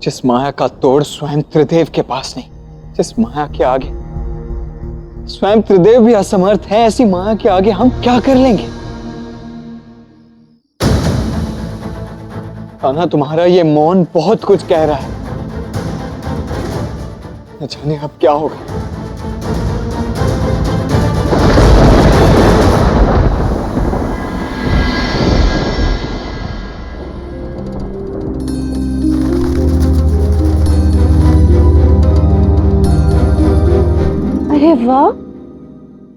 जिस माया का तोड़ स्वयं त्रिदेव के पास नहीं, जिस माया के आगे स्वयं त्रिदेव भी असमर्थ है, ऐसी माया के आगे हम क्या कर लेंगे? कान्हा, तुम्हारा ये मौन बहुत कुछ कह रहा है। न जाने अब क्या होगा। अरे वाह,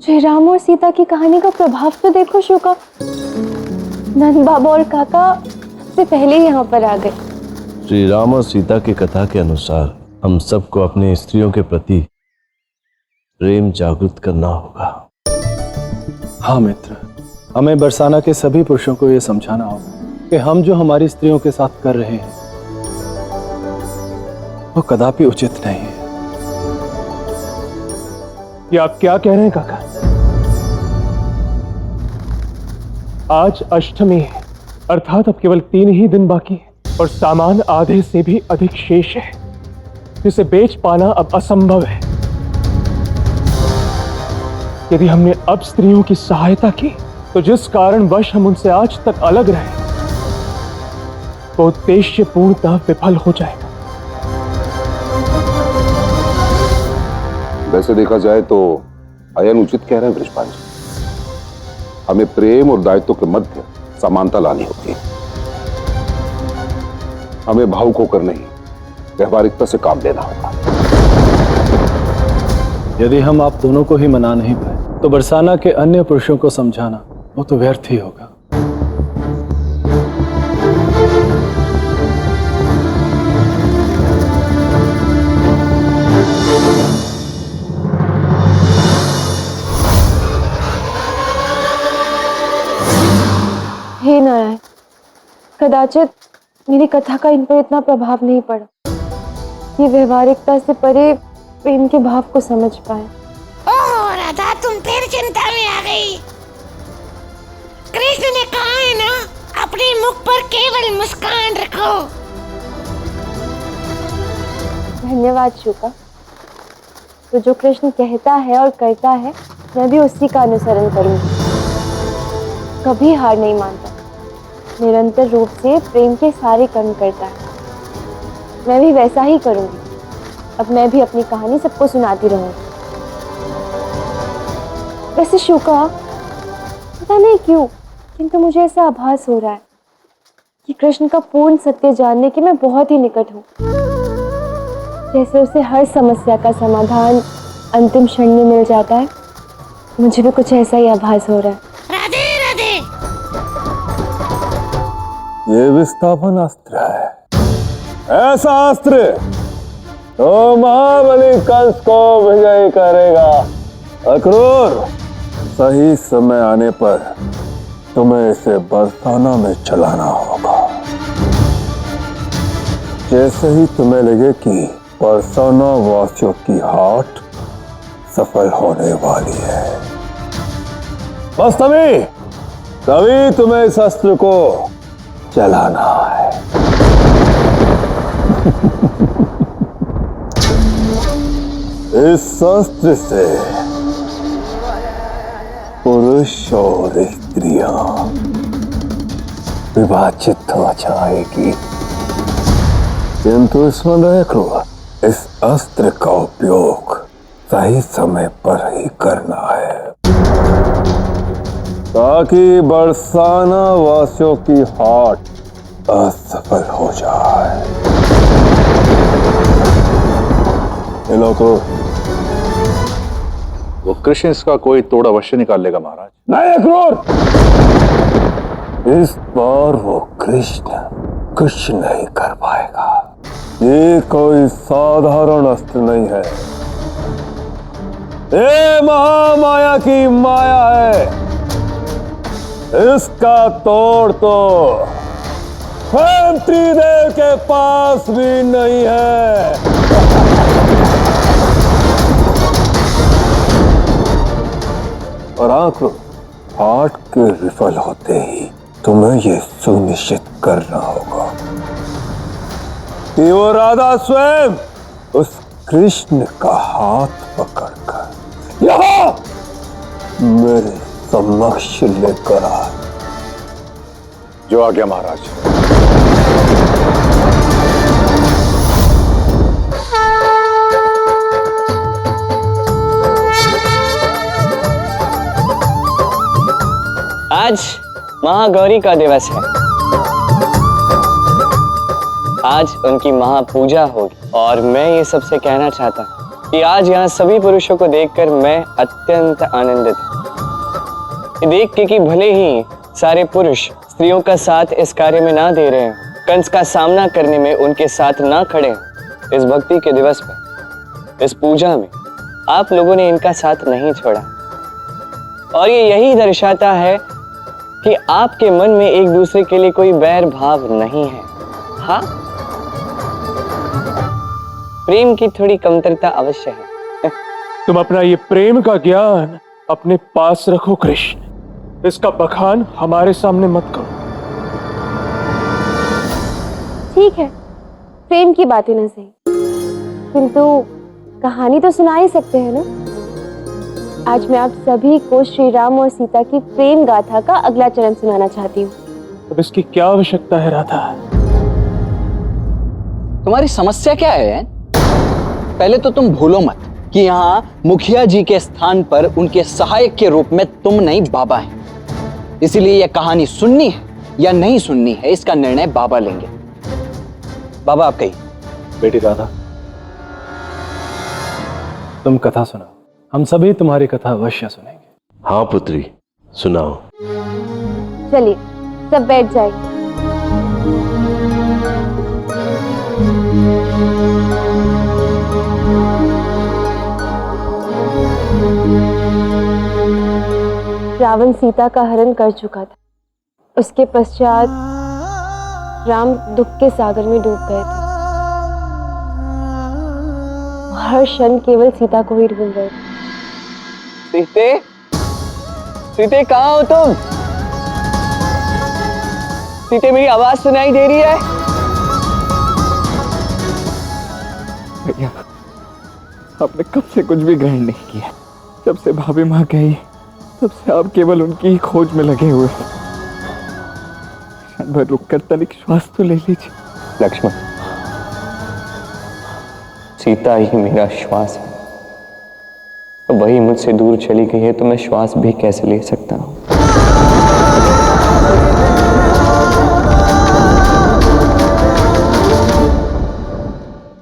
श्री राम और सीता की कहानी का प्रभाव तो देखो शुका। नंद बाबा और काका से पहले ही यहाँ पर आ गए। श्री राम और सीता की कथा के अनुसार हम सबको अपनी स्त्रियों के प्रति प्रेम जागृत करना होगा। हाँ मित्र, हमें बरसाना के सभी पुरुषों को यह समझाना होगा कि हम जो हमारी स्त्रियों के साथ कर रहे हैं वो कदापि उचित नहीं है। ये आप क्या कह रहे हैं काका? आज अष्टमी है, अर्थात अब केवल 3 ही दिन बाकी है और सामान आधे से भी अधिक शेष है, जिसे बेच पाना अब असंभव है। यदि हमने अब स्त्रियों की सहायता की तो जिस कारणवश हम उनसे आज तक अलग रहे वो उद्देश्य पूर्णतः विफल हो जाएगा। वैसे देखा जाए तो आयन उचित कह रहे हैं बृषभान जी। हमें प्रेम और दायित्व के मध्य समानता लानी होती है। हमें भावुक होकर नहीं, व्यवहारिकता से काम लेना होगा। यदि हम आप दोनों को ही मना नहीं पाए तो बरसाना के अन्य पुरुषों को समझाना वो तो व्यर्थ ही होगा। हे नारायण, कदाचित मेरी कथा का इन पर इतना प्रभाव नहीं पड़ा, ये व्यवहारिकता से परे प्रेम के भाव को समझ पाए। ओह राधा, तुम फिर चिंता में आ गई। कृष्ण ने कहा है ना, अपने मुख पर केवल मुस्कान रखो। धन्यवाद शुका। तो जो कृष्ण कहता है और करता है, मैं भी उसी का अनुसरण करूंगी। कभी हार नहीं मानता, निरंतर रूप से प्रेम के सारे कर्म करता है। मैं भी वैसा ही करूंगी। अब मैं भी अपनी कहानी सबको सुनाती रहूंगी। वैसे शुका, पता नहीं क्यों, किंतु मुझे ऐसा आभास हो रहा है कि कृष्ण का पूर्ण सत्य जानने के मैं बहुत ही निकट हूँ। जैसे उसे हर समस्या का समाधान अंतिम क्षण में मिल जाता है, मुझे भी कुछ ऐसा ही आभास हो रहा है। राधे राधे। ये विस्थापन अस्त्र है, ऐसा अस्त्र तो महाबली कंस को विजय करेगा। अक्रूर, सही समय आने पर तुम्हें इसे बरसाना में चलाना होगा। जैसे ही तुम्हें लगे कि बरसाना वासियों की हाट सफल होने वाली है, बस तभी तुम्हें इस अस्त्र को चलाना है। इस अस्त्र से पुरुष और स्त्रियां विभाजित हो जाएगी, किंतु इसमें देखो, इस अस्त्र का उपयोग सही समय पर ही करना है ताकि बरसाना वासियों की हाट असफल हो जाए। ये लोगों, वो कृष्ण इसका कोई तोड़ अवश्य निकाल लेगा महाराज। नहीं अक्रूर, इस बार वो कृष्ण कुछ नहीं कर पाएगा। ये कोई साधारण अस्त्र नहीं है, ये महामाया की माया है। इसका तोड़ तो स्वयं त्रिदेव के पास भी नहीं है। और आंखों, हाट के विफल होते ही तुम्हें यह सुनिश्चित करना होगा कि वो राधा स्वयं उस कृष्ण का हाथ पकड़कर यहाँ मेरे समक्ष लेकर आए। जो आ गया महाराज। आज महागौरी का दिवस है। आज उनकी महापूजा होगी और मैं ये सबसे कहना चाहता हूँ कि आज यहाँ सभी पुरुषों को देखकर मैं अत्यंत आनंदित हूँ। ये देख के कि भले ही सारे पुरुष स्त्रियों का साथ इस कार्य में ना दे रहे हैं, कंस का सामना करने में उनके साथ ना खड़े हैं, इस भक्ति के दिवस पर, इस पूजा में आप लोगों ने इनका साथ नहीं छोड़ा। और ये यही दर्शाता है कि आपके मन में एक दूसरे के लिए कोई बैर भाव नहीं है। हाँ, प्रेम की थोड़ी कमतरता अवश्य है। तुम अपना ये प्रेम का ज्ञान अपने पास रखो कृष्ण, इसका बखान हमारे सामने मत करो। ठीक है, प्रेम की बातें न सही, किंतु कहानी तो सुना ही सकते हैं ना। आज मैं आप सभी को श्री राम और सीता की प्रेम गाथा का अगला चरण सुनाना चाहती हूँ। अब इसकी क्या आवश्यकता है राधा? तुम्हारी समस्या क्या है? पहले तो तुम भूलो मत कि यहाँ मुखिया जी के स्थान पर उनके सहायक के रूप में तुम नहीं बाबा हैं। इसीलिए यह कहानी सुननी है या नहीं सुननी है, इसका निर्णय बाबा लेंगे। बाबा आप कहिए। बेटी राधा, तुम कथा सुनाओ, हम सभी तुम्हारी कथा अवश्य सुनेंगे। हाँ पुत्री, सुनाओ। चलिए सब बैठ जाए। रावण सीता का हरण कर चुका था। उसके पश्चात राम दुख के सागर में डूब गए थे। हर क्षण केवल सीता को ही ढूंढ रहे थे। सीते, सीते कहाँ हो तुम? सीते मेरी आवाज सुनाई दे रही है? भैया, आपने कब से कुछ भी ग्रहण नहीं किया। जब से भाभी माँ गई तब से आप केवल उनकी ही खोज में लगे हुए। क्षण भर रुक कर तनिक श्वास तो ले लीजिए। लक्ष्मण, सीता ही मेरा श्वास है, तो वही मुझसे दूर चली गई है तो मैं श्वास भी कैसे ले सकता हूँ?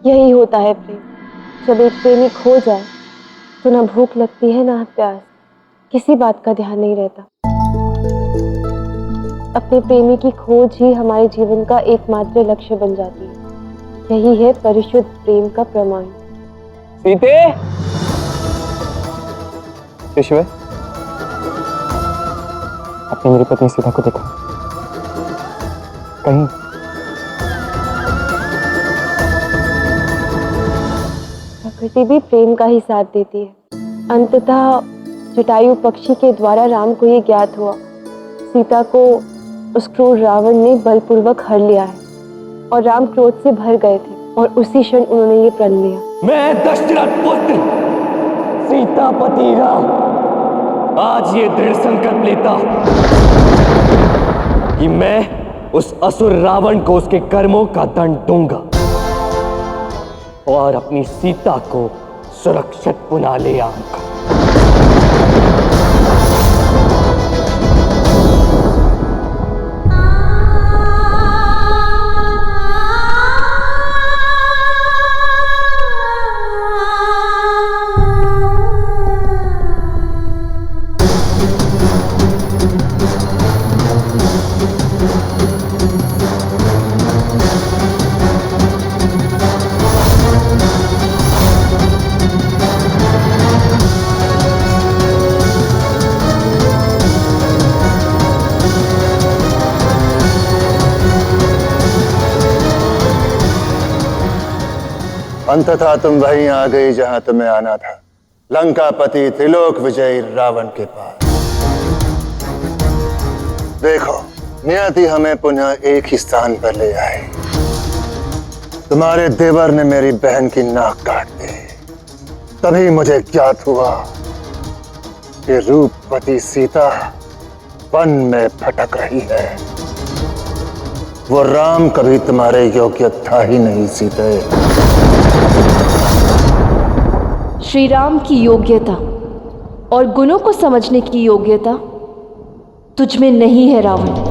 यही होता है प्रेम। जब एक प्रेमी खो जाए तो ना भूख लगती है ना प्यास, किसी बात का ध्यान नहीं रहता। अपने प्रेमी की खोज ही हमारे जीवन का एकमात्र लक्ष्य बन जाती है। यही है परिशुद्ध प्रेम का प्रमाण। सीते, ऋषि, आपने मेरी पत्नी सीता को देखा कहीं? प्रकृति भी प्रेम का ही साथ देती है। अंततः जटायु पक्षी के द्वारा राम को ये ज्ञात हुआ, सीता को उस क्रूर रावण ने बलपूर्वक हर लिया है और राम क्रोध से भर गए थे और उसी क्षण उन्होंने ये प्रण लिया। मैं दशरथ पुत्र सीतापति राम आज ये दृढ़ संकल्प लेता कि मैं उस असुर रावण को उसके कर्मों का दंड दूंगा और अपनी सीता को सुरक्षित पुनः ले आऊंगा। अंततः तुम वहीं आ गई जहां तुम्हें आना था, लंकापति त्रिलोक विजयी रावण के पास। देखो, नियति हमें पुनः एक ही स्थान पर ले आए। तुम्हारे देवर ने मेरी बहन की नाक काट दी। तभी मुझे ज्ञात हुआ कि रूपवती सीता वन में भटक रही है। वो राम कभी तुम्हारे योग्य था ही नहीं सीते। श्री राम की योग्यता और गुणों को समझने की योग्यता तुझ में नहीं है रावण।